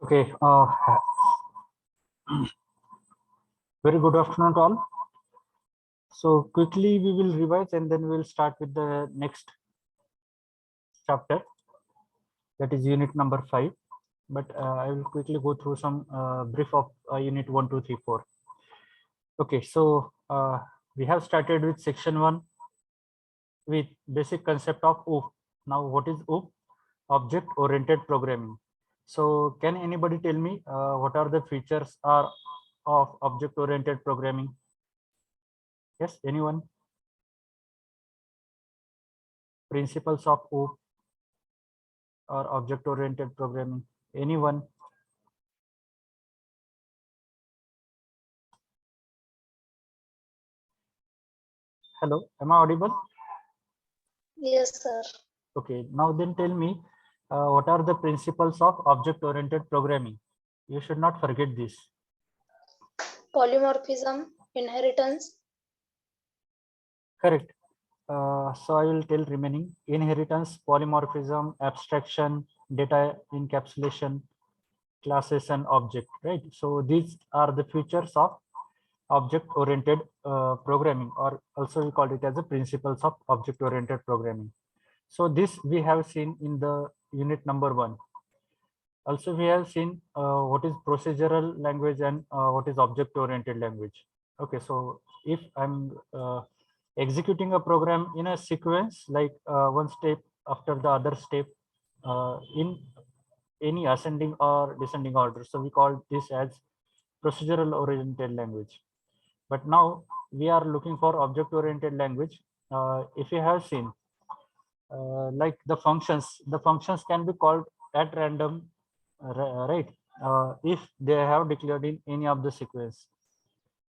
Okay, very good afternoon to all. So quickly we will revise and then we will start with the next chapter, that is unit number 5. But I will quickly go through some brief of unit 1, 2, 3, 4. Okay, so we have started with section 1 with basic concept of OOP. Now what is OOP? Object oriented programming. So can anybody tell me what are the features are of object oriented programming? Yes, anyone? Principles of OOP or object oriented programming? Anyone? Hello, am I audible? Yes, sir. Okay, now then tell me what are the principles of object oriented programming? You should not forget this. Polymorphism, inheritance, Correct. So I will tell remaining: inheritance, polymorphism, abstraction, data encapsulation, classes and object, right? So these are the features of object oriented programming, or also we call it as the principles of object oriented programming. So this we have seen in the unit number 1. Also we have seen what is procedural language and what is object oriented language. Okay, so if I'm executing a program in a sequence, like one step after the other step in any ascending or descending order, so we call this as procedural oriented language. But now we are looking for object oriented language. If you have seen like the functions can be called at random, right? If they have declared in any of the sequence.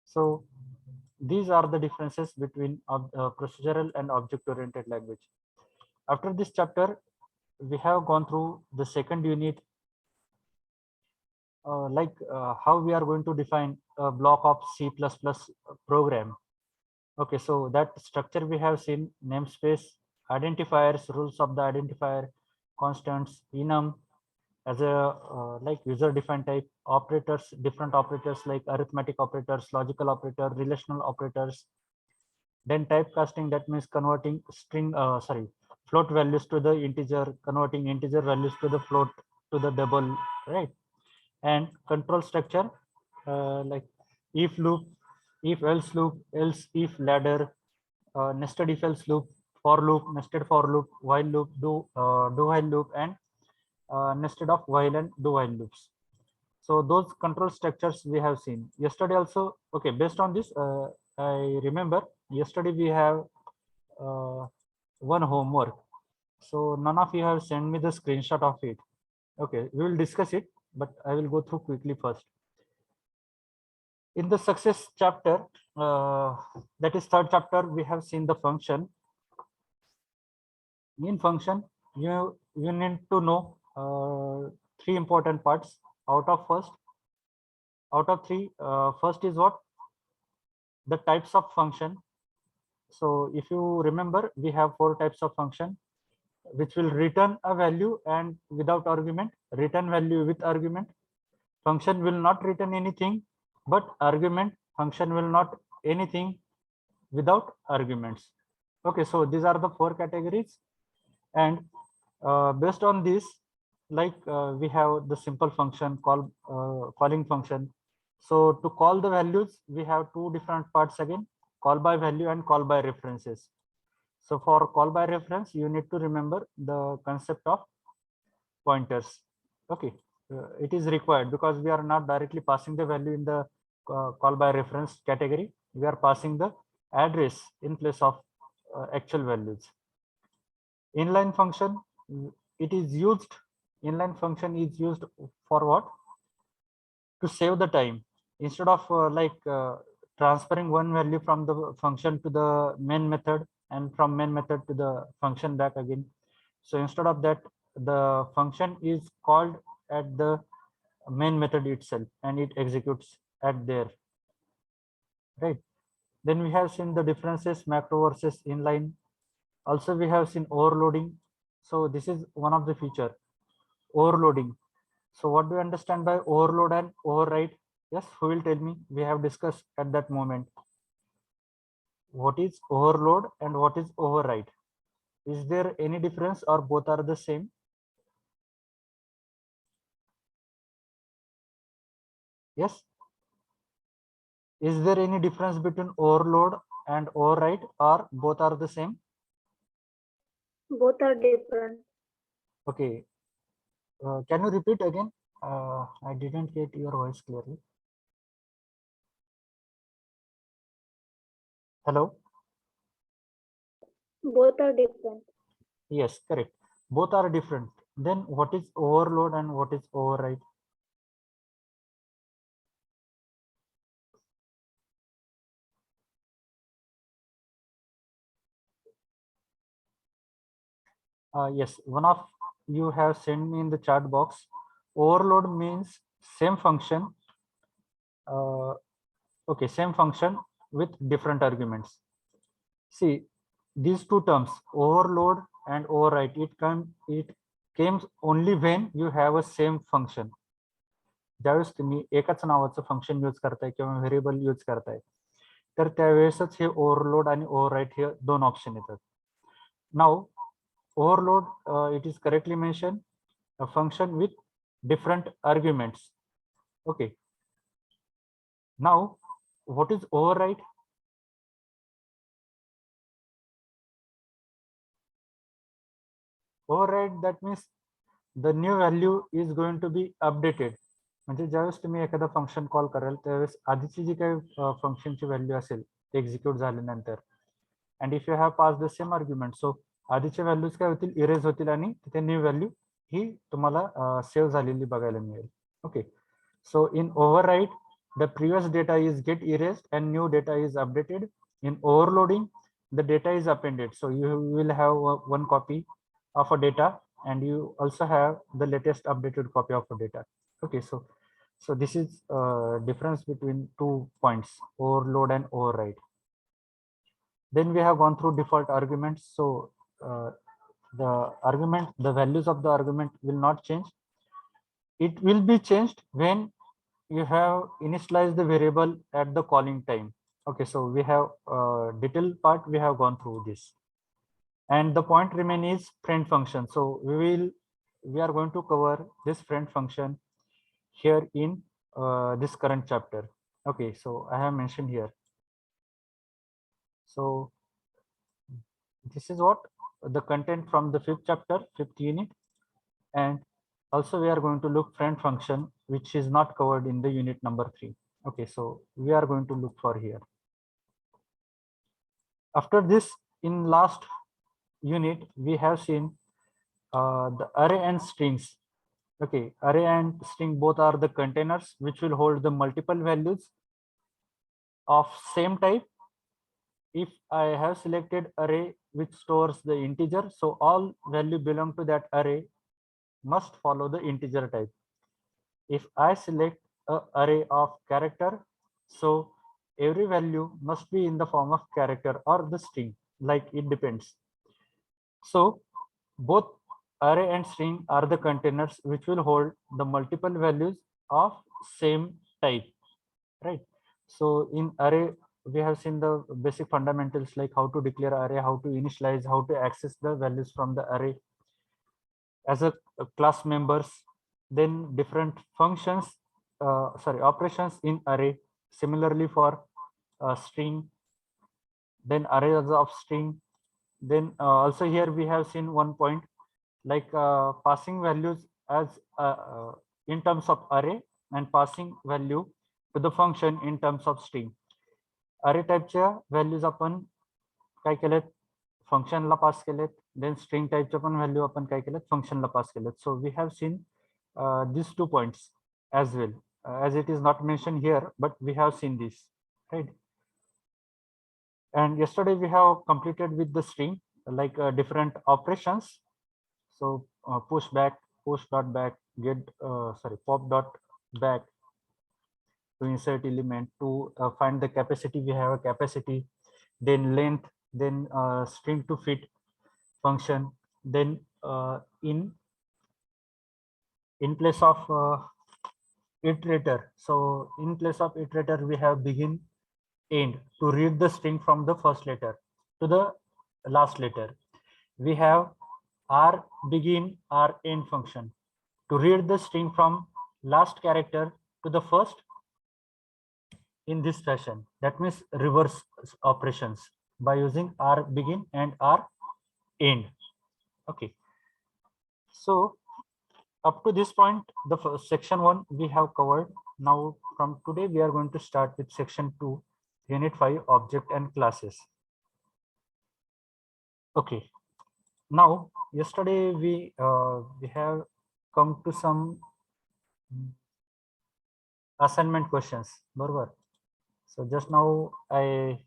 So these are the differences between procedural and object oriented language. After this chapter, we have gone through the second unit, how we are going to define a block of C++ program. Okay, so that structure we have seen: namespace, identifiers, rules of the identifier, constants, enum as a like user defined type, operators, different operators like arithmetic operators, logical operator, relational operators. Then typecasting, that means converting float values to the integer, converting integer values to the float to the double, right? And control structure, like if loop, if else loop, else if ladder, nested if else loop, for loop, nested for loop, while loop, do while loop, and nested of while and do while loops. So those control structures we have seen yesterday also. Okay, based on this, I remember yesterday we have uh, one homework. So none of you have sent me the screenshot of it. Okay, we will discuss it, but I will go through quickly first. In the success chapter, that is third chapter, we have seen the function. In function, you need to know three important parts. Out of three, first is what? The types of function. So if you remember, we have 4 types of function which will return a value and without argument, return value with argument. Function will not return anything but argument. Function will not anything without arguments. Okay, so these are the 4 categories, and based on this, we have the simple function called calling function. So to call the values, we have 2 different parts again: call by value and call by references. So for call by reference, you need to remember the concept of pointers. Okay, it is required because we are not directly passing the value in the call by reference category. We are passing the address in place of actual values. Inline function, it is used, inline function is used for what? To save the time. Instead of transferring one value from the function to the main method and from main method to the function back again. So instead of that, the function is called at the main method itself and it executes at there, right? Then we have seen the differences: macro versus inline. Also we have seen overloading. So this is one of the feature, overloading. So what do you understand by overload and override? Yes, who will tell me? We have discussed at that moment. What is overload and what is override? Is there any difference or both are the same? Yes. Is there any difference between overload and override or both are the same? Both are different. Okay. Can you repeat again? I didn't get your voice clearly. Hello? Both are different. Yes, correct. Both are different. Then what is overload and what is override? Yes, one of you have sent me in the chat box. Overload means same function. Okay, same function with different arguments. See, these two terms, overload and override, it came only when you have a same function. ज्यावेळेस तुम्ही एकाच नावाचं function use करताय किंवा variable use करताय तर त्यावेळेसच हे overload आणि ओव्हरराईट हे दोन ऑप्शन येतात. Now overload, it is correctly mentioned, a function with different arguments. Okay, now what is override? Override, that means the new value is going to be updated. म्हणजे ज्यावेळेस तुम्ही एखादा फंक्शन कॉल कराल त्यावेळेस आधीची जी काही फंक्शनची व्हॅल्यू असेल ते एक्झिक्यूट झाल्यानंतर and if you have pass the same argument so आधीचे व्हॅल्यूज काय होतील इरेज होतील आणि तिथे न्यू व्हॅल्यू ही तुम्हाला सेव्ह झालेली बघायला मिळेल. Okay, so in override the previous data is get erased and new data is updated. In overloading the data is appended, so you will have one copy of a data and you also have the latest updated copy of a data. Okay, so this is difference between 2 points, overload and override. Then we have gone through default arguments. So the values of the argument will not change. It will be changed when you have initialized the variable at the calling time. Okay, so we have detailed part, we have gone through this. And the point remain is friend function. So we are going to cover this friend function here in this current chapter. Okay, so I have mentioned here. So this is what the content from the 5th chapter, 5th unit. And also we are going to look friend function, which is not covered in the unit number 3. Okay, so we are going to look for here. After this, in last unit, we have seen the array and strings. Okay, array and string both are the containers which will hold the multiple values of same type. If I have selected array which stores the integer, so all value belong to that array must follow the integer type. If I select a array of character, so every value must be in the form of character or the string, like it depends. So both array and string are the containers which will hold the multiple values of same type, right? So in array, we have seen the basic fundamentals like how to declare array, how to initialize, how to access the values from the array as a class members, then different functions, operations in array. Similarly for string, then arrays of string. Then also here we have seen one point like passing values as in terms of array and passing value to the function in terms of string. Array typeच्या values आपण काय केलेत फंक्शनला पास केलेत, then string टाईपच्या पण value आपण काय केलेत फंक्शनला पास केलेत. So we have seen these 2 points as well, as it is not mentioned here, but we have seen this, right? And yesterday we have completed with the string like different operations. So push back, push dot back, get pop dot back to insert element, to find the capacity, we have a capacity, then length, then string to fit function, then in in place of iterator. So in place of iterator, we have begin, end to read the string from the first letter to the last letter. We have r begin, r end function to read the string from last character to the first in this fashion. That means reverse operations by using r begin and r end. Okay. So up to this point, the first, section 1 we have covered. Now from today we are going to start with section 2, unit 5, object and classes. Okay. Now yesterday we have come to some assignment questions. Barabar. So just now I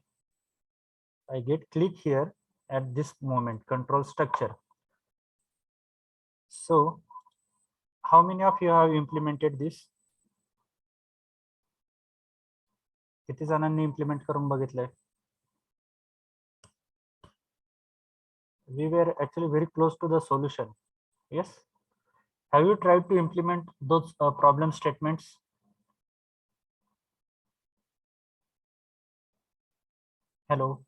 get click here at this moment, control structure. So how many of you have implemented this? किती जणांनी implement करून बघितलंय? We were actually very close to the solution. Yes. Have you tried to implement those problem statements? Hello.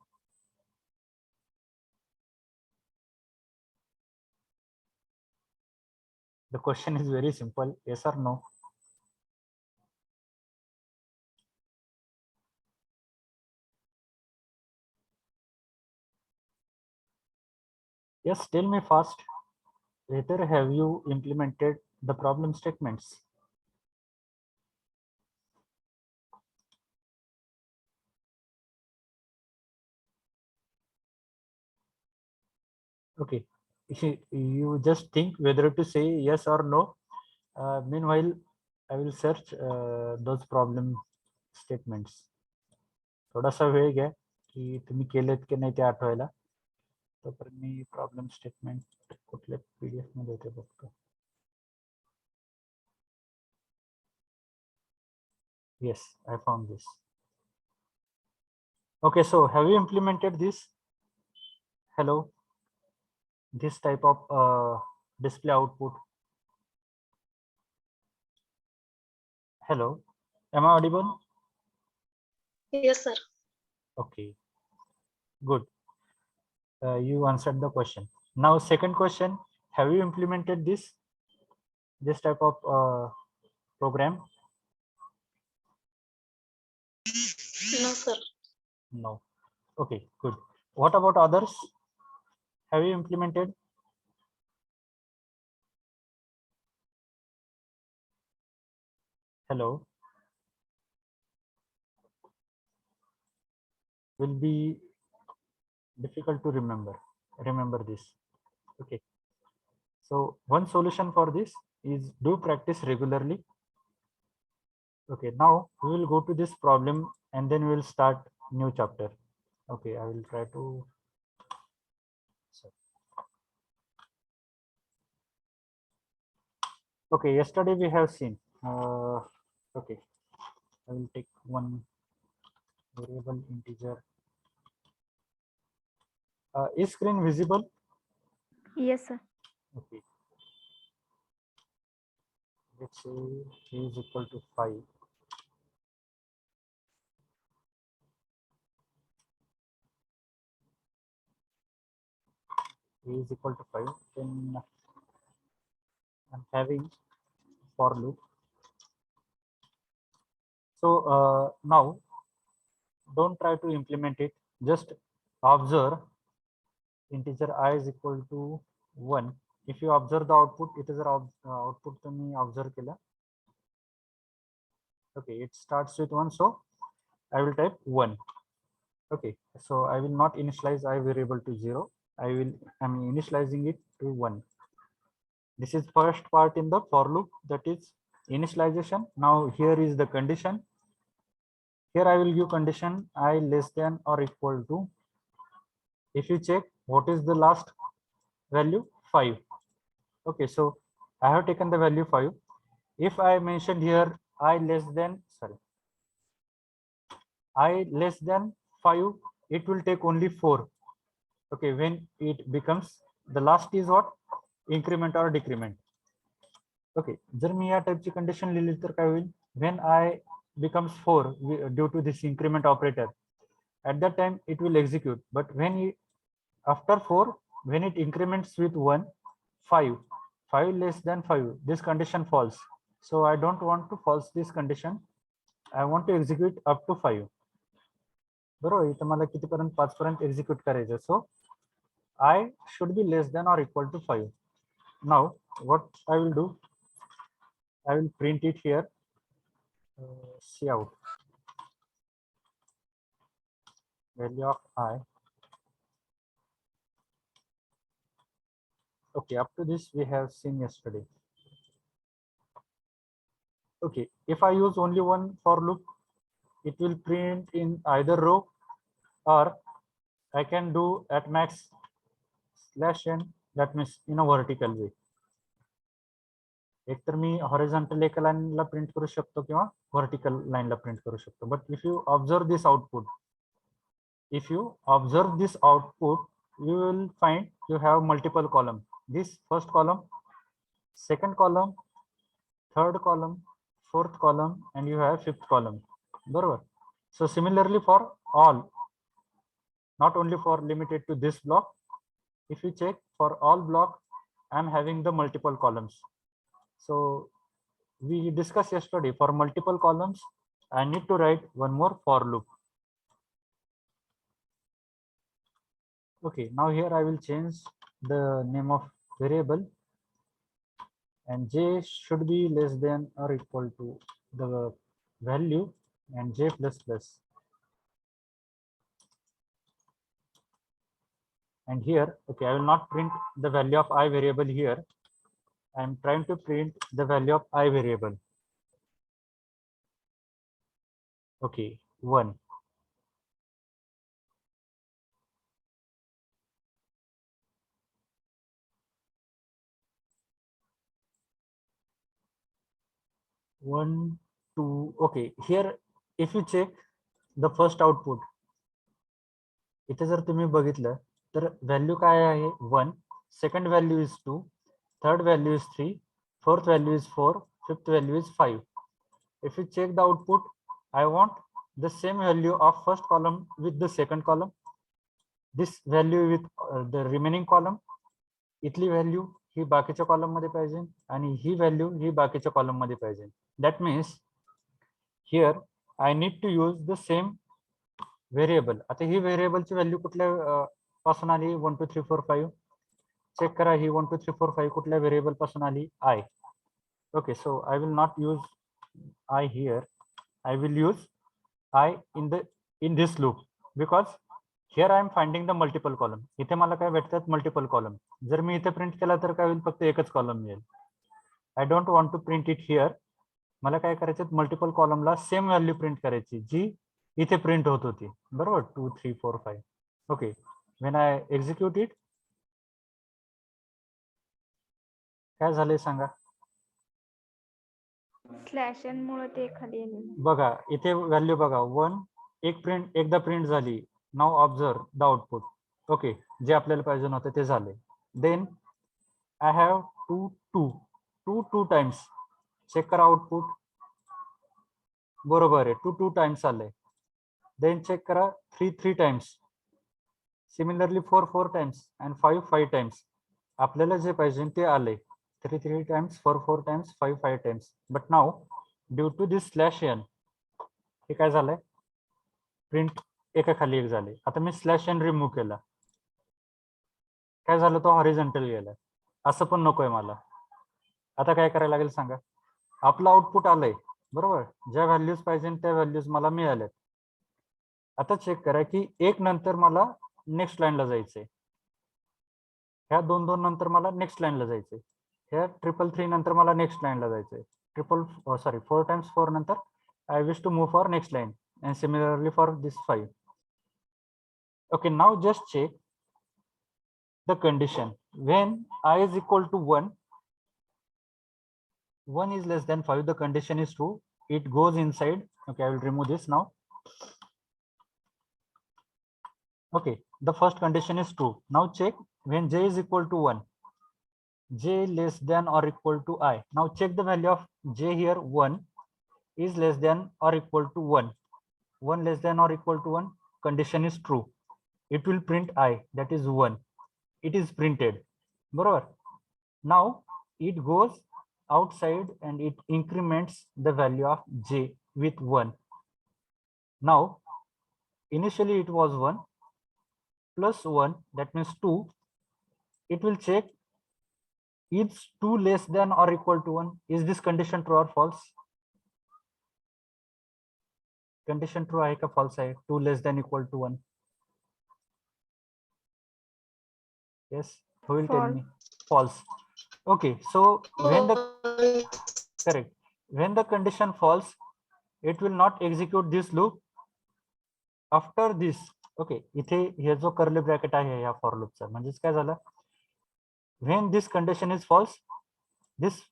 The question is very simple. Yes or no? Yes, tell me fast. Later, have you implemented the problem statements? Okay. You just think whether to say yes or no. Meanwhile, I will search those problem statements. थोडासा वेळ घ्या की तुम्ही केलेत की नाही ते आठवायला. तोपर्यंत मी प्रॉब्लेम स्टेटमेंट कुठल्या PDF मध्ये ते बघतो. Yes, I found this. Okay, so have you implemented this? Hello. This type of display output. Hello. Am I audible? Yes, sir. Okay. Good. You answered the question. Now, second question. Have you implemented this type of program? No, sir. No. Okay, good. What about others? Have you implemented? Hello. Will be difficult to remember this. Okay. So one solution for this is do practice regularly. Okay, now we will go to this problem and then we will start new chapter. Okay, I will try to. Okay, yesterday we have seen. Okay, I will take one variable integer. Is screen visible? Yes, sir. Okay. Let's say a is equal to 5. A is equal to 5. Then I'm having for loop. So now don't try to implement it. Just observe integer I is equal to 1. If you observe the output, it is an output to me observe kila. Okay, it starts with 1, so I will type 1. Okay, so I will not initialize I variable to 0. I'm initializing it to 1. This is first part in the for loop, that is initialization. Now here is the condition. Here I will give condition I less than or equal to. If you check what is the last value, 5. Okay, so I have taken the value 5. If I mentioned here I less than 5, it will take only 4. Okay, when it becomes the last is what? Increment or decrement. Okay, जर मी या टाईपची condition लिहिली तर काय होईल, when I becomes 4 due to this increment operator, at that time it will execute, but when after 4, when it increments with 1, 5 less than 5, this condition false. So I don't want to false this condition. I want to execute up to 5. बरोबर, इथं मला कितीपर्यंत 5 पर्यंत execute करायचं. सो I should be less than or equal to 5. Now what I will do, I will print it here. Cout value of I. Okay, up to this we have seen yesterday. Okay, if I use only one for loop, it will print in either row, or I can do at max /n, that means in a vertical way. एक तर मी horizontal एका लाईनला print करू शकतो किंवा vertical लाईनला print करू शकतो. But if you observe this output, you will find you have multiple column. This first column, second column, third column, fourth column, and you have fifth column. बरोबर. So similarly for all, not only for limited to this block. If you check for all block, I am having the multiple columns. So we discussed yesterday, for multiple columns, I need to write one more for loop. Okay, now here I will change the name of variable, and j should be less than or equal to the value and j plus plus. And here, okay, I will not print the value of I variable here. I am trying to print the value of I variable. Okay, 1. One, two. Okay, here if you check the first output, इथे जर तुम्ही बघितलं तर value काय आहे 1, second value is 2, third value is 3, fourth value is 4, fifth value is 5. If you check the output, I want the same value of first column with the second column, this value with the remaining column. इथली value ही बाकीच्या column मध्ये पाहिजे आणि ही value ही बाकीच्या column मध्ये पाहिजे. That means here I need to use the same variable. आता ही व्हेरिएबलची व्हॅल्यू कुठल्या पासून आली, 1 2 3 4 5. चेक करा, ही 1 2 3 4 5 कुठल्या व्हेरिएबल पासून आली, i. Okay, so I will not use I here. I will use I in this loop, because here I am finding the multiple column. इथे मला काय भेटतात, मल्टिपल कॉलम. जर मी इथे प्रिंट केला तर काय होईल, फक्त एकच कॉलम मिळेल. I don't want to print it here. मला काय करायचं, मल्टिपल कॉलमला सेम व्हॅल्यू प्रिंट करायची जी इथे प्रिंट होत होती. बरोबर, 2 3 4 5. Okay, when I execute it, काय झालंय सांगा. /n मुळे ते खाली आले. बघा इथे व्हॅल्यू बघा, 1 एकदा प्रिंट झाली. Now observe the output. Okay, जे आपल्याला पाहिजे नव्हतं ते झाले. Then I have 2 times. Check करा आउटपुट, बरोबर आहे, 2 टाइम्स आलंय. देन चेक करा 3 times. Similarly 4 times and 5 times. आपल्याला जे पाहिजे ते आले. 3 times, 4 times, 5 times. But now due to this /n हे काय झालंय, प्रिंट एका खाली एक झाले. आता मी /n रिमूव्ह केला, काय झालं, तो हॉरिझॉन्टल गेला. असं पण नकोय मला. आता काय करायला लागेल सांगा. आपलं आउटपुट आलंय, बरोबर, ज्या व्हॅल्यूज पाहिजे त्या व्हॅल्यूज मला मिळाल्यात. आता चेक करा की 1 नंतर मला नेक्स्ट लाईनला जायचंय, ह्या 2 नंतर मला नेक्स्ट लाईनला जायचंय, ह्या 3 नंतर मला नेक्स्ट लाईनला जायचंय. 4 टाइम्स 4 नंतर I wish to move for next line, and similarly for this 5. Okay, now just check the condition. When I is equal to 1 is less than 5, the condition is true, it goes inside. Okay, I will remove this now. Okay, the first condition is true. Now check when j is equal to 1. j less than or equal to I. Now check the value of j here. 1 is less than or equal to 1. 1 less than or equal to 1, condition is true. It will print I, that is 1. It is printed. Barabar. Now it goes outside and it increments the value of j with 1. Now initially it was 1 plus 1, that means 2. It will check, is 2 less than or equal to 1. Is this condition true or false? Condition true आहे का false आहे? 2 less than equal to 1. Yes, who will tell me? False. Okay, so when the correct, when the condition false, it will not execute this loop. After this, okay, इथे हे जो curly bracket आहे या for लूपचा, म्हणजेच काय झालं, when this condition is false, this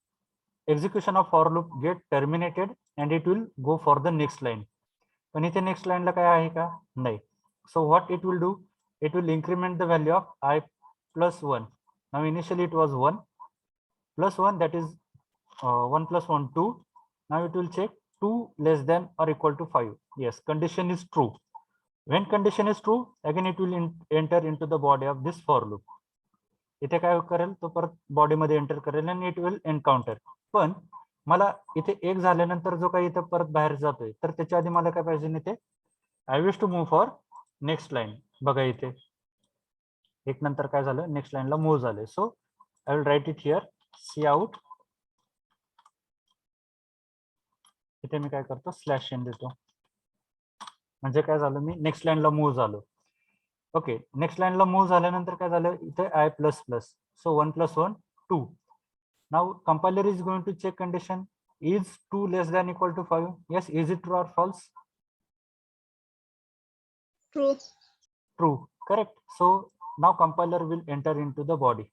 execution of for loop get terminated and it will go for the next line. पण इथे next line ला काय आहे का? नाही. So what it will do? It will increment the value of I plus 1. Now initially it was 1 plus 1, that is 1 plus 1, 2. Now it will check 2 less than or equal to 5. Yes, condition is true. When condition is true, again it will enter into the body of this for loop. इथे काय करेल, तो परत body मध्ये enter करेल आणि it will encounter. पण मला इथे एक झाल्यानंतर जो काही इथे परत बाहेर जातोय, तर त्याच्या आधी मला काय पाहिजे, इथे I wish to move for next line. बघा इथे एक नंतर काय झालं, नेक्स्ट लाईनला मूव्ह झाले. So I will write it here, cout. इथे मी काय करतो, स्लॅश एन देतो, म्हणजे काय झालं, मी नेक्स्ट लाईनला मूव्ह झालो. ओके, नेक्स्ट लाईनला मूव्ह झाल्यानंतर काय झालं, इथे I plus plus. So 1 plus 1, 2. Now compiler is going to check condition, is 2 less than equal to 5. Yes, is it true or false? True. True, correct. So now compiler will enter into the body.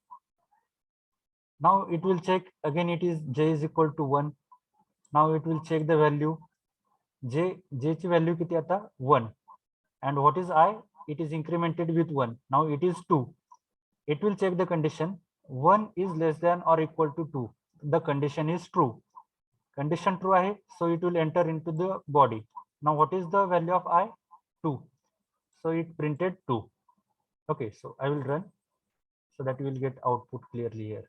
Now it will check again, it is j is equal to 1. Now it will check the value, j ची value किती आता 1, and what is I? It is incremented with 1. Now it is 2. It will check the condition, 1 is less than or equal to 2. The condition is true. Condition true आहे, so it will enter into the body. Now what is the value of I? 2. So it printed 2. Okay, so I will run so that you will get output clearly here.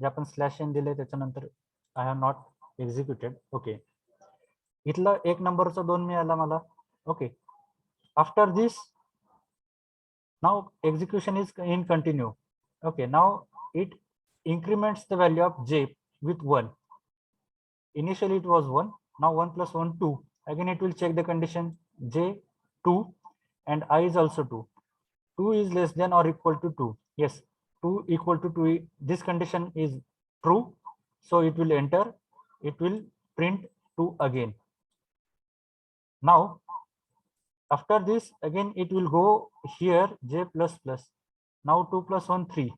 जे आपण slash N दिले त्याच्यानंतर I have not executed. Okay, इथला एक नंबरचा 2 मिळाला मला. Okay, after this, now execution is in continue. Okay, now it increments the value of j with 1. Initially it was 1. Now 1 plus 1, 2. Again it will check the condition, j 2 and I is also 2. 2 is less than or equal to 2. Yes, 2 equal to 2. This condition is true. So it will enter, it will print 2 again. Now after this, again it will go here, j plus plus. Now 2 plus 1, 3.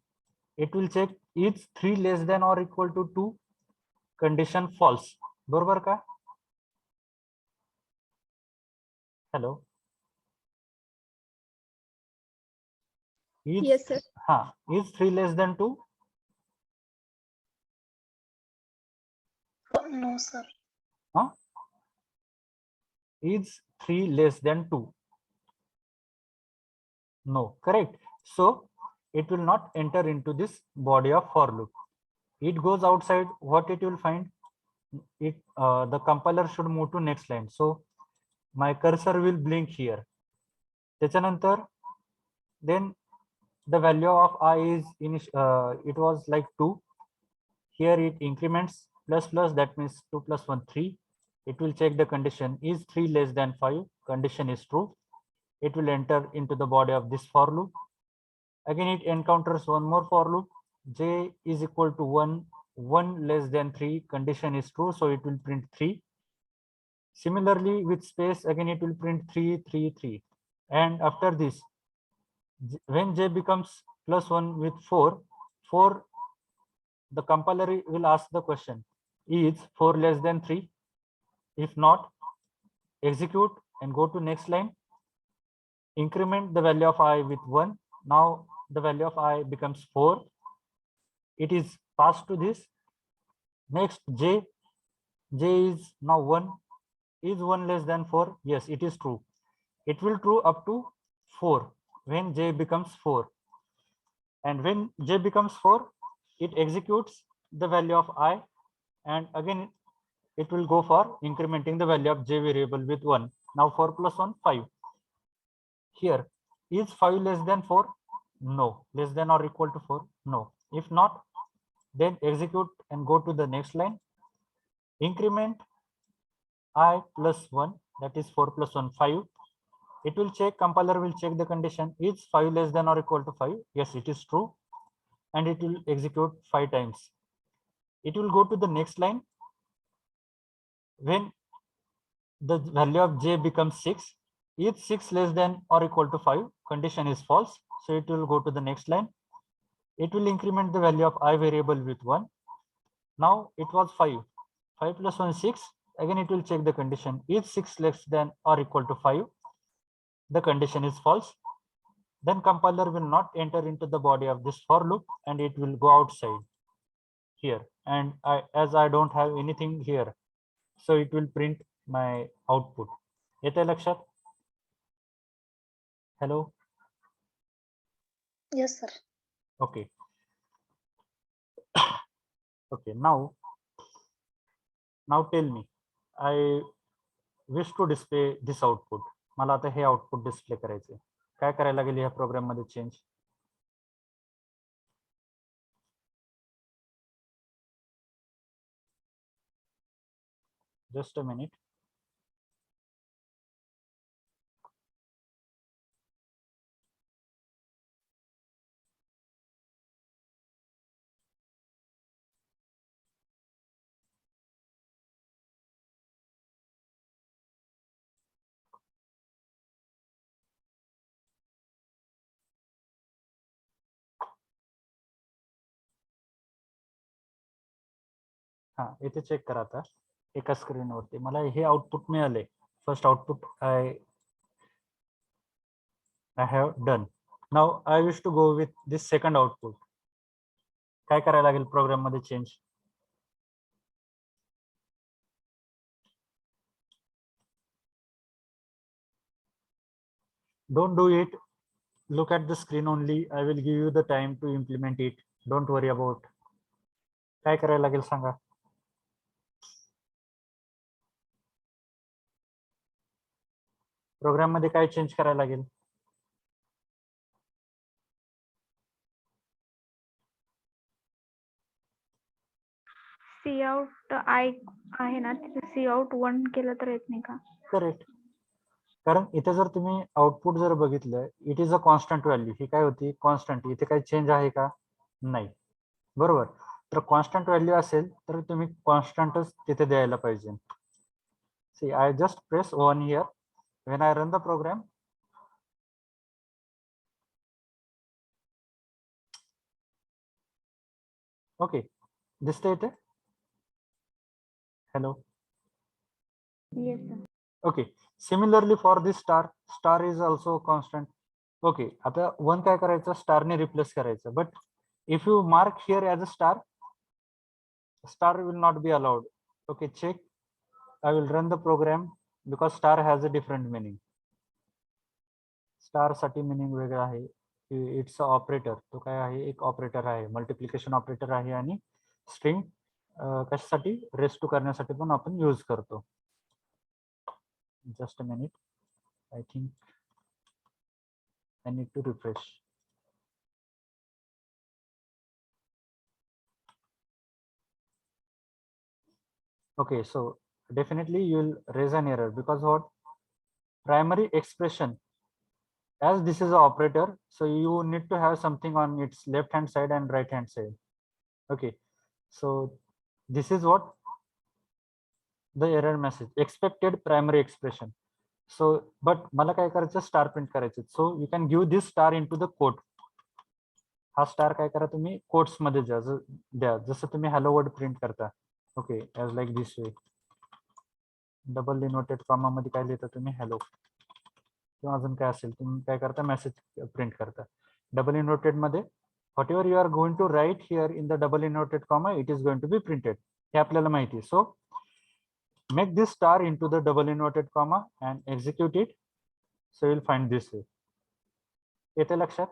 It will check, is 3 less than or equal to 2. Condition false. बरोबर का? Hello. Is, Yes, sir. is 3 less than 2? No, sir. Is 3 less than 2? No, correct. So it will not enter into this body of for loop. It goes outside. What it will find? It the compiler should move to next line. So my cursor will blink here. त्याच्यानंतर then the value of I is it was like 2. Here it increments plus plus, that means 2 plus 1, 3. It will check the condition, is 3 less than 5. Condition is true. It will enter into the body of this for loop. Again it encounters one more for loop, j is equal to 1, 1 less than 3. Condition is true, so it will print 3. Similarly with space, again it will print 3, 3, 3. And after this, when j becomes plus 1 with 4, the compiler will ask the question, is 4 less than 3? If not, execute and go to next line. Increment the value of I with 1. Now the value of I becomes 4. it is passed to this. Next, j is now 1. Is 1 less than 4? Yes, it is true. It will true up to 4 when j becomes 4. And when j becomes 4, it executes the value of I, and again it will go for incrementing the value of j variable with 1. Now 4 plus 1, 5. Here, is 5 less than 4? No. Less than or equal to 4? No. If not, then execute and go to the next line. Increment I plus 1, that is 4 plus 1, 5. It will check, compiler will check the condition, is 5 less than or equal to 5? Yes, it is true. And it will execute 5 times. It will go to the next line. When the value of j becomes 6, is 6 less than or equal to 5? Condition is false. So it will go to the next line. It will increment the value of I variable with 1. Now it was 5. 5 plus 1 is 6. Again, it will check the condition. Is 6 less than or equal to 5? The condition is false. Then compiler will not enter into the body of this for loop, and it will go outside here. And as I don't have anything here, so it will print my output. येते लक्षात? Hello? Yes, sir. Okay. Okay, now tell me, I wish to display this output. मला आता हे output display करायचे. काय करायला लागेल या programme मध्ये चेंज? Just a minute. हा, इथे चेक करा आता एका स्क्रीनवरती मला हे आउटपुट मिळाले. First output I have done. Now I wish to go with this second output. काय करायला लागेल प्रोग्राम मध्ये change? Don't do it. Look at the screen only. I will give you the time to implement it. Don't worry about. काय करायला लागेल सांगा? Programme मध्ये काय change करायला लागेल? सी आउट आय आहे ना, तिथे सी आउट 1 केलं तर येत नाही का? करेक्ट. कारण इथे जर तुम्ही आउटपुट जर बघितलं, it is a constant value. ही काय होती? कॉन्स्टंट. इथे काही चेंज आहे का? नाही. बरोबर. तर कॉन्स्टंट व्हॅल्यू असेल तर तुम्ही कॉन्स्टंटच तिथे द्यायला पाहिजे. See I just press 1 here. When I run the program, okay, दिसते इथे? Hello? Yes sir. Okay, similarly for this star is also constant. Okay, आता 1 काय करायचं? स्टार ने रिप्लेस करायचं. But if you mark here as a star will not be allowed. Okay, check. I will run the program because star has a different meaning. Star साठी meaning वेगळा आहे. It's a operator. तो काय आहे? एक operator आहे. Multiplication operator आहे आणि स्ट्रिंग कशासाठी? रेस्ट करण्यासाठी पण आपण यूज करतो. Just a minute. I think I need to refresh. Okay, so definitely you will raise an error because what? Primary expression, as this is an operator, so you need to have something on its left hand side and right hand side. Okay, so this is what the error message, expected primary expression. So but मला काय करायचं? Star print करायचं. So you can give this star into the quote. हा star काय करा तुम्ही quotes मध्ये द्या, जसं तुम्ही हॅलो वर्ड प्रिंट करता. Okay, as like this way. Double inverted comma मध्ये काय लिहिता तुम्ही? हॅलो. किंवा अजून काय असेल तुम्ही काय करता? मेसेज प्रिंट करता. डबल इन्व्हर्टेड मध्ये whatever you are going to write here in the double inverted comma, it is going to be printed. हे आपल्याला माहिती आहे. So make this star into the double inverted comma and execute it. So you'll find this way. येते लक्षात?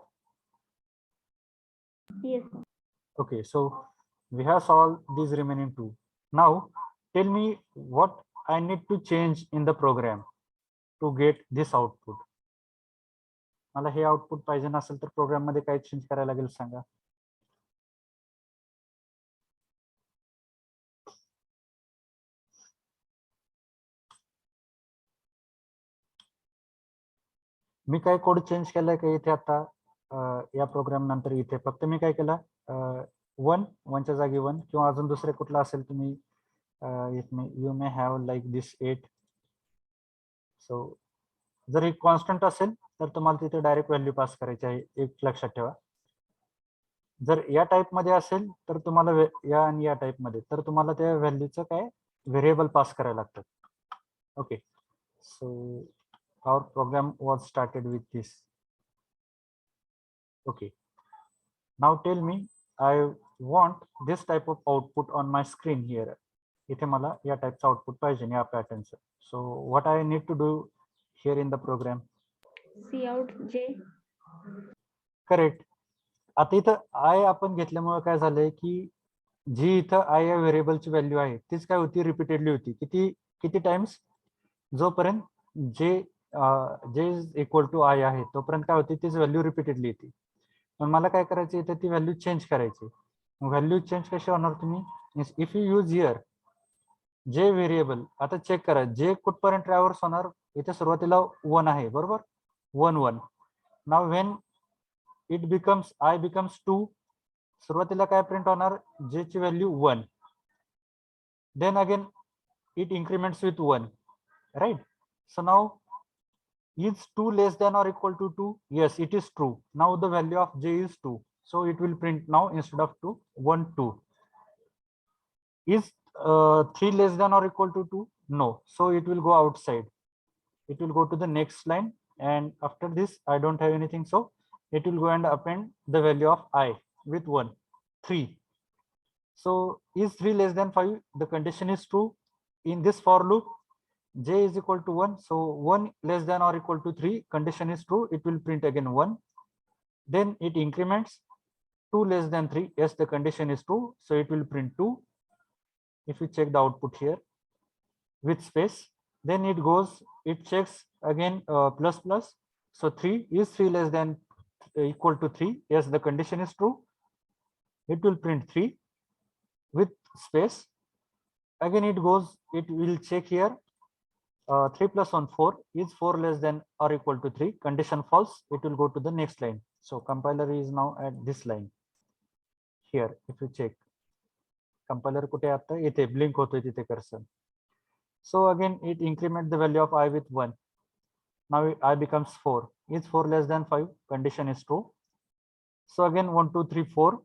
Yes, sir. Okay, so we have solved these remaining two. Now tell me what I need to change in the program to get this output. मला हे output पाहिजे नसेल तर programme मध्ये काय change करायला लागेल सांगा. मी काय कोड चेंज केलाय का इथे आता या प्रोग्राम नंतर इथे फक्त मी काय केलं 1च्या जागी 1 किंवा अजून दुसरे कुठला असेल तुम्ही you may have like this 8. सो जर ही कॉन्स्टंट असेल तर तुम्हाला तिथे डायरेक्ट व्हॅल्यू पास करायची आहे, एक लक्षात ठेवा. जर या टाइप मध्ये असेल तर तुम्हाला या आणि या टाइप मध्ये तर तुम्हाला त्या व्हॅल्यूचं काय व्हेरिएबल पास करायला लागतं. Okay, so our program was started with this. Okay, now tell me I want this type of output on my screen here. इथे मला या टाइपचं आउटपुट पाहिजे या पॅटर्नचं. सो what I need to do here in the program? Cout J. Correct. आता इथं आय आपण घेतल्यामुळे काय झालंय की जी इथं आय या व्हेरिएबलची व्हॅल्यू आहे तीच काय होती रिपीटेडली होती. किती टाइम्स? जोपर्यंत जे इज इक्वल टू आय आहे तोपर्यंत काय होती तीच व्हॅल्यू रिपीटेडली येते. पण मला काय करायची इथे ती व्हॅल्यू चेंज करायची. व्हॅल्यू चेंज कशी होणार तुम्ही if you use here J variable. आता चेक करा जे कुठपर्यंत ट्रॅव्हर्स होणार. इथे सुरुवातीला 1 आहे बरोबर, 1 1. Now when it becomes i becomes 2 सुरुवातीला काय प्रिंट होणार जे ची value 1. Then again it increments with 1, right. So now is 2 less than or equal to 2? Yes, it is true. Now the value of j is 2, so it will print now instead of 2 1 2. Is 3 less than or equal to 2? No, so it will go outside. It will go to the next line, and after this I don't have anything, so it will go and append the value of I with 1 3. So is 3 less than 5? The condition is true. In this for loop j is equal to 1, so 1 less than or equal to 3, condition is true, it will print again 1. Then it increments 2 less than 3, yes the condition is true, so it will print 2. If you check the output here with space, then it goes, it checks again plus plus, so 3 is 3 less than equal to 3, yes the condition is true, it will print 3 with space. Again it goes, it will check here 3 plus 1 4, is 4 less than or equal to 3, condition false, it will go to the next line. So compiler is now at this line here. If you check compiler कुठे आता इथे blink होतोय तिथे cursor. So again it increment the value of I with 1. Now I becomes 4, is 4 less than 5, condition is true. So again 1 2 3 4,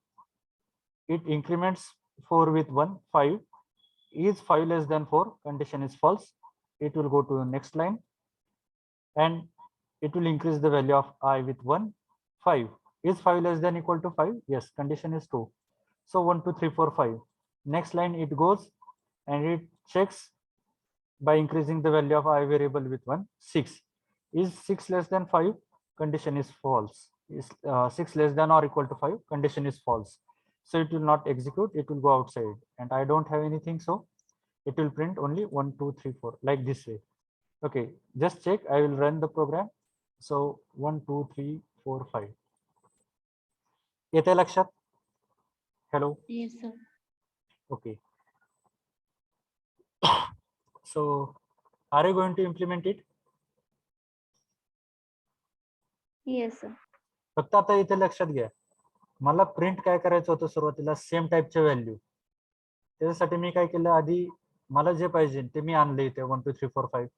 it increments 4 with 1 5, is 5 less than 4, condition is false, it will go to the next line, and it will increase the value of I with 1 5. Is 5 less than equal to 5? Yes, condition is true. So 1 2 3 4 5. Next line it goes and it checks by increasing the value of I variable with 1 6. Is 6 less than 5? Condition is false. Is 6 less than or equal to 5? Condition is false. So it will not execute, it will go outside, and I don't have anything, so it will print only 1 2 3 4 like this way. Okay, just check, I will run the program. So 1 2 3 4 5 येते लक्षात? Hello. Yes, sir. Okay, so are you going to implement it? Yes, sir. फक्त आता इथे लक्षात घ्या, मला print काय करायचं होतं सुरुवातीला सेम टाईपच्या व्हॅल्यू. त्याच्यासाठी मी काय केलं, आधी मला जे पाहिजे ते मी आणले इथे 1 2 3 4 5,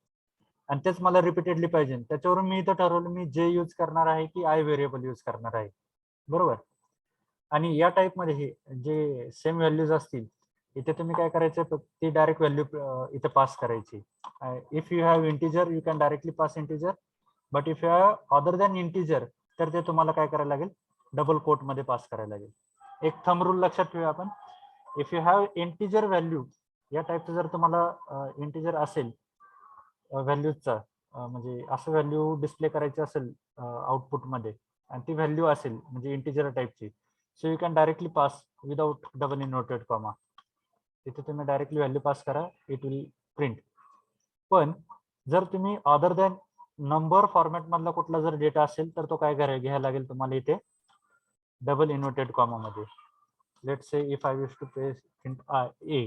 आणि तेच मला रिपीटेडली पाहिजे. त्याच्यावरून मी इथं ठरवलं मी जे यूज करणार आहे की आय व्हेरिएबल यूज करणार आहे, बरोबर. आणि या टाइप मध्ये हे जे सेम व्हॅल्यूज असतील इथे तुम्ही काय करायचं, ती डायरेक्ट व्हॅल्यू इथे पास करायची. If you have integer you can directly pass integer, but if you have other than integer तर ते तुम्हाला काय करायला लागेल, डबल कोट मध्ये पास करायला लागेल. एक थंब रूल लक्षात ठेवूया आपण. If you have integer value, या टाईपचं जर तुम्हाला इंटिजर असेल व्हॅल्यूचा, म्हणजे असं व्हॅल्यू डिस्प्ले करायची असेल आउटपुट मध्ये आणि ती व्हॅल्यू असेल म्हणजे इंटिजर टाईपची, so you can directly pass without double inverted comma. तिथे तुम्ही डायरेक्टली व्हॅल्यू पास करा, इट विल प्रिंट. पण जर तुम्ही अदर दॅन नंबर फॉर्मॅट मधला कुठला जर डेटा असेल तर तो काय घ्यायला लागेल तुम्हाला इथे डबल इनव्हर्टेड कॉमा मध्ये. Let's say if I wish to print a,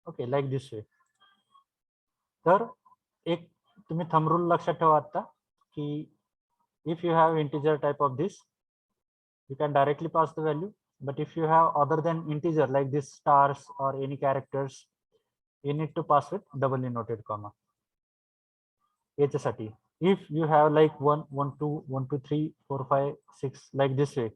okay, like this way. तर एक तुम्ही थंब रूल लक्षात ठेवा आता की if you have integer type of this, you can directly pass the value, but if you have other than integer like this stars or any characters, you need to pass with double inverted comma. याच्यासाठी if you have like 1 1 2 1 2 3 4 5 6 like this way,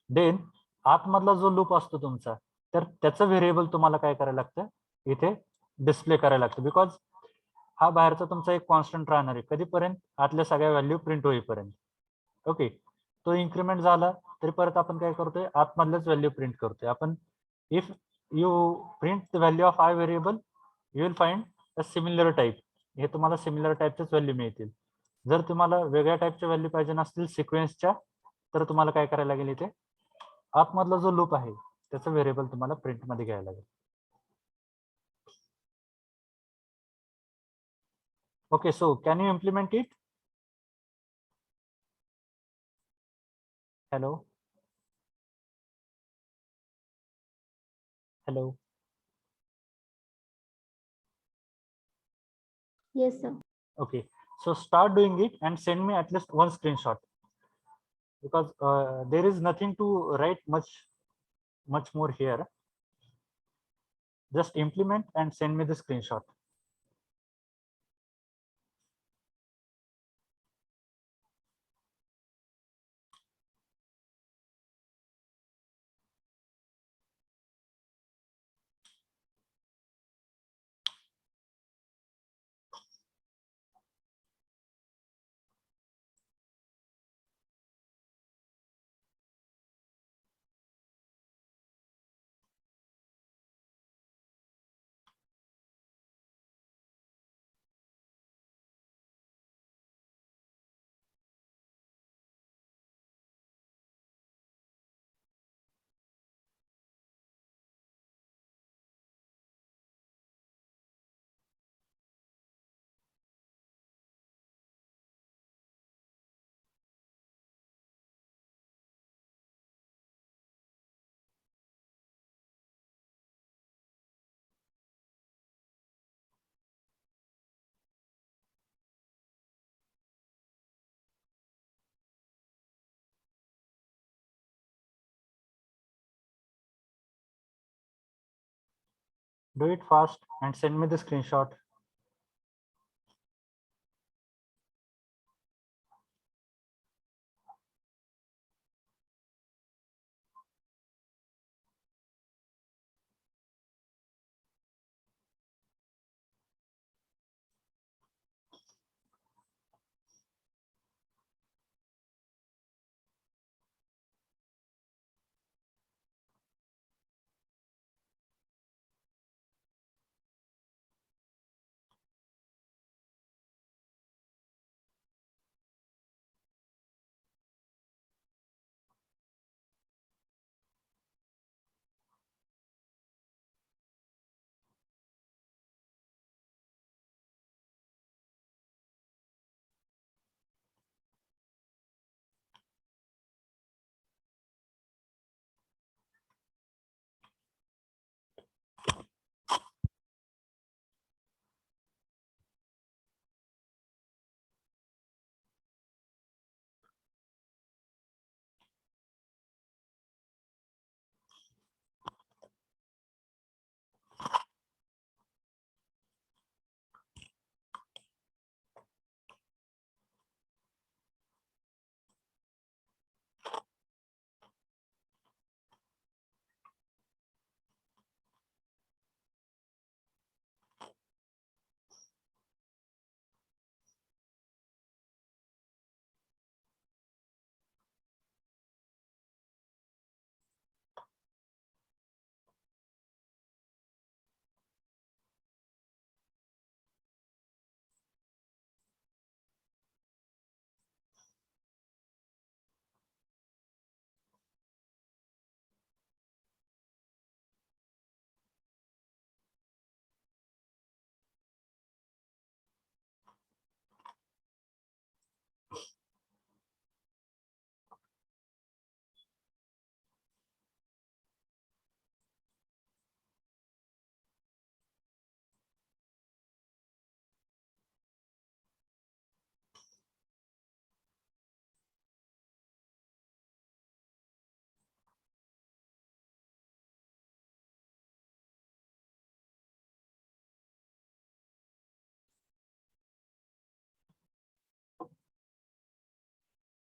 then आतमधला जो loop असतो तुमचा, तर त्याचं variable तुम्हाला काय करायला लागतं, इथे डिस्प्ले करायला लागतं. बिकॉज हा बाहेरचा तुमचा एक कॉन्स्टंट राहणार आहे कधीपर्यंत, आतल्या सगळ्या व्हॅल्यू प्रिंट होईपर्यंत. ओके, तो इन्क्रीमेंट झाला तरी परत आपण काय करतोय, आतमधल्याच व्हॅल्यू प्रिंट करतोय आपण. If you print the value of i variable, you will find a similar type. हे तुम्हाला सिमिलर टाईपच्याच व्हॅल्यू मिळतील. जर तुम्हाला वेगळ्या टाईपच्या व्हॅल्यू पाहिजे नसतील सिक्वेन्सच्या, तर तुम्हाला काय करायला लागेल, इथे आतमधला जो लूप आहे त्याचं व्हेरिएबल तुम्हाला प्रिंट मध्ये घ्यायला लागेल. Okay, so can you implement it? Hello hello. Yes, sir. Okay, so start doing it and send me at least one screenshot, because there is nothing to write much more here. Just implement and send me the screenshot. Do it fast and send me the screenshot.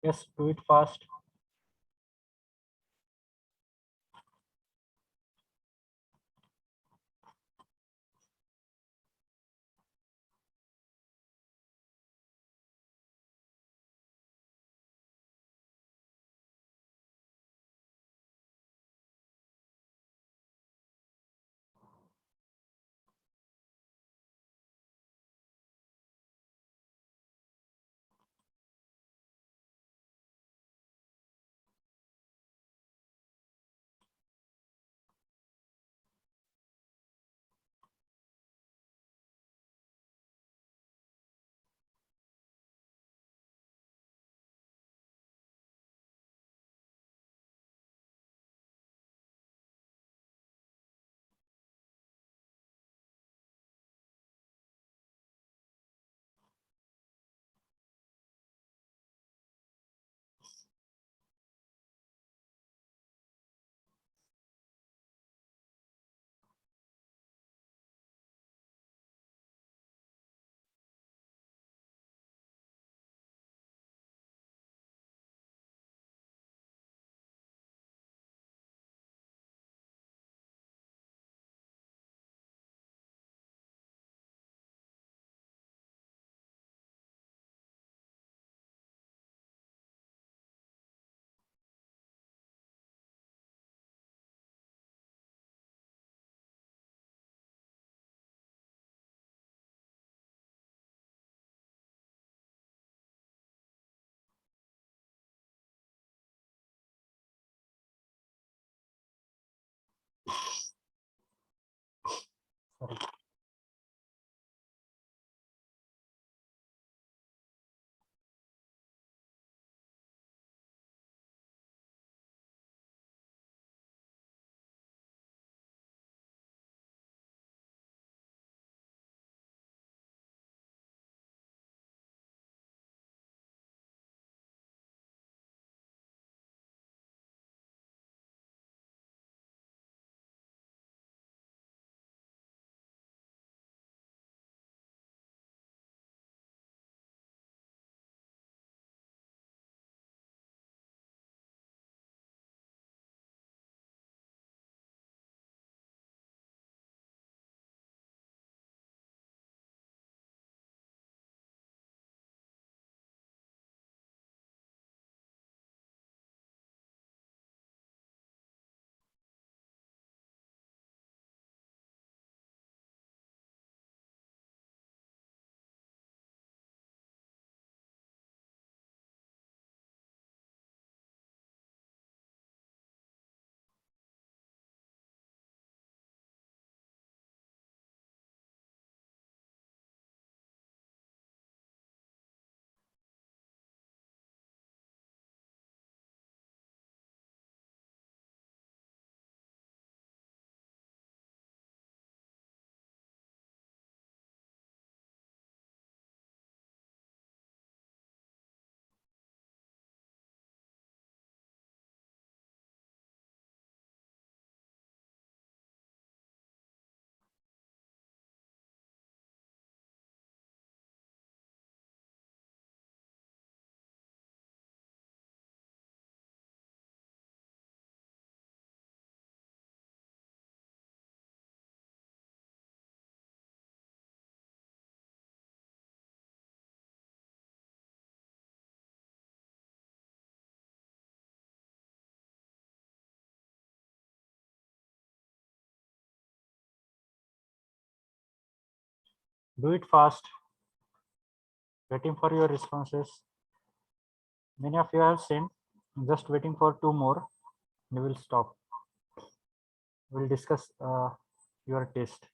Yes, do it fast. Sorry. Do it fast. Waiting for your responses. Many of you have sent. Just waiting for two more. We will stop. We'll discuss your test.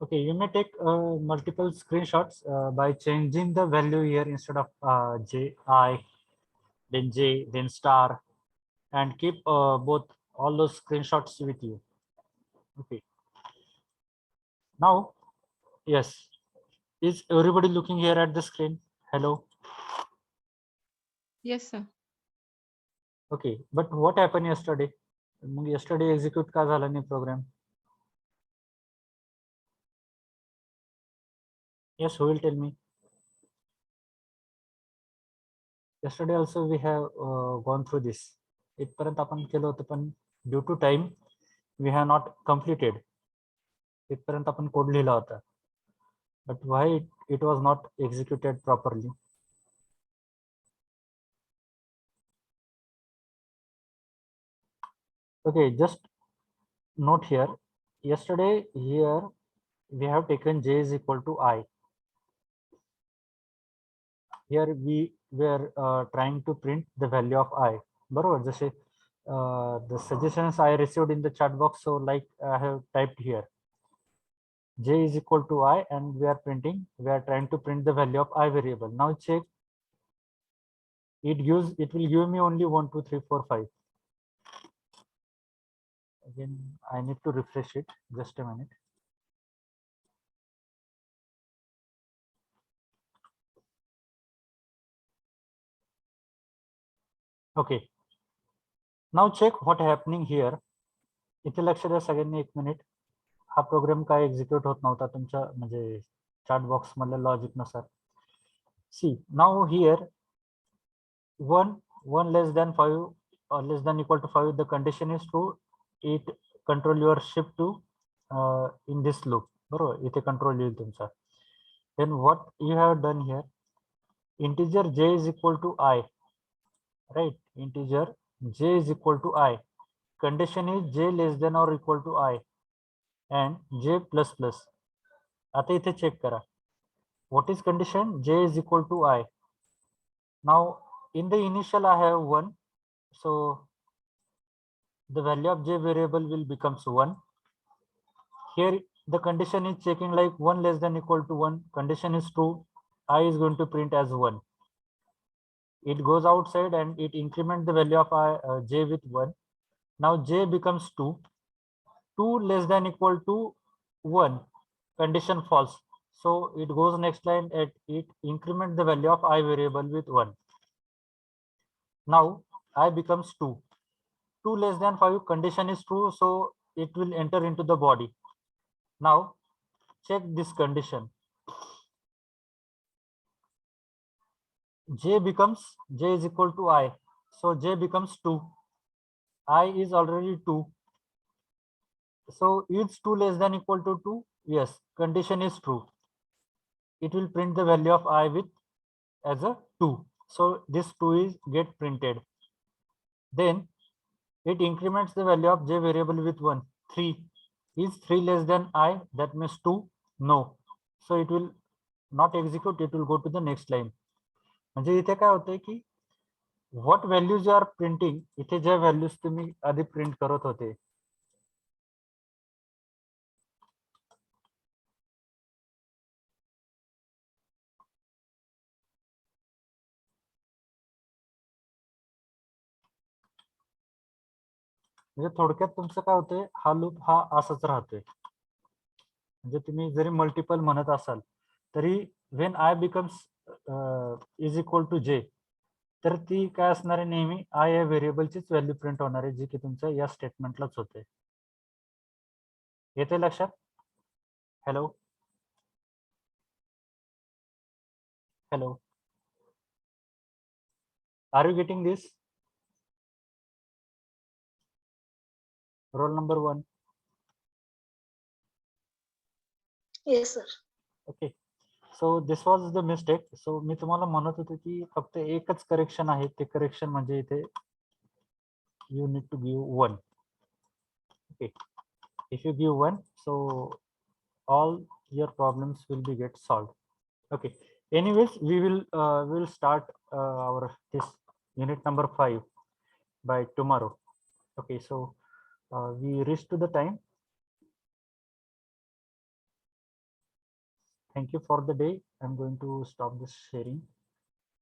Okay, you may take multiple screenshots by changing the value here instead of J, I, then J, then star, and keep both all those screenshots with you. Okay. Now, yes, is everybody looking here at the screen? Hello. Yes, sir. Okay, but what happened yesterday? Mug yesterday execute का झाला नाही program? Yes, who will tell me? Yesterday also we have gone through this. इथपर्यंत आपण केलं होतं पण due to time we have not completed. इथपर्यंत आपण कोड लिहिला होता. But why it was not executed properly? Okay, just note here. Yesterday here we have taken j is equal to I. Here we were trying to print the value of I. बरोबर, जसे the suggestions I received in the chat box, so like I have typed here j is equal to I, and we are trying to print the value of I variable. Now check, it will give me only 1 2 3 4 5. Again I need to refresh it, just a minute. Okay, now check what happening here. इथे लक्ष द्या सगळ्यांनी, एक minute. हा programme काय execute होत नव्हता तुमच्या म्हणजे चॅट बॉक्स मधल्या लॉजिक नुसार. सी now here 1 less than 5 or less than equal to 5, the condition is true, it control your shift to in this loop. बरोबर, इथे कंट्रोल येईल तुमचा. Then what you have done here, integer j is equal to I, right? Integer j is equal to I, condition is j less than or equal to I and j plus plus. आता इथे check करा, what is condition? J is equal to I. Now in the initial I have 1, so the value of j variable will becomes 1. Here the condition is checking like 1 less than equal to 1, condition is true, I is going to print as 1. It goes outside and it increment the value of j with 1. Now j becomes 2, 2 less than equal to 1, condition false, so it goes next line at it increment the value of I variable with 1. Now I becomes 2, 2 less than 5, condition is true, so it will enter into the body. Now check this condition, j is equal to I, so j becomes 2, I is already 2, so it's 2 less than equal to 2, yes, condition is true, it will print the value of I with as a 2, so this 2 is get printed. Then it increments the value of j variable with 1, 3, is 3 less than I, that means 2, no, so it will not execute, it will go to the next line. म्हणजे इथे काय होतंय की what values you are printing, इथे ज्या values तुम्ही आधी print करत होते, म्हणजे थोडक्यात तुमचं काय होतंय, हा लूप हा असाच राहतोय. म्हणजे तुम्ही जरी मल्टिपल म्हणत असाल तरी when i becomes is equal to j, तर ती काय असणार आहे, नेहमी आय या व्हेरिएबलचीच व्हॅल्यू प्रिंट होणार आहे, जी की तुमच्या या स्टेटमेंटलाच होते. येते लक्षात? Hello hello, are you getting this? Roll number 1. Yes, sir. Okay, so this was the mistake. So मी तुम्हाला म्हणत होतो की फक्त एकच करेक्शन आहे, ते करेक्शन म्हणजे इथे you need to give 1. Okay, if you give 1, so all your problems will be get solved. Okay, anyways, we will start our this unit number 5 by tomorrow. Okay, so we reached to the time. Thank you for the day. I'm going to stop this sharing.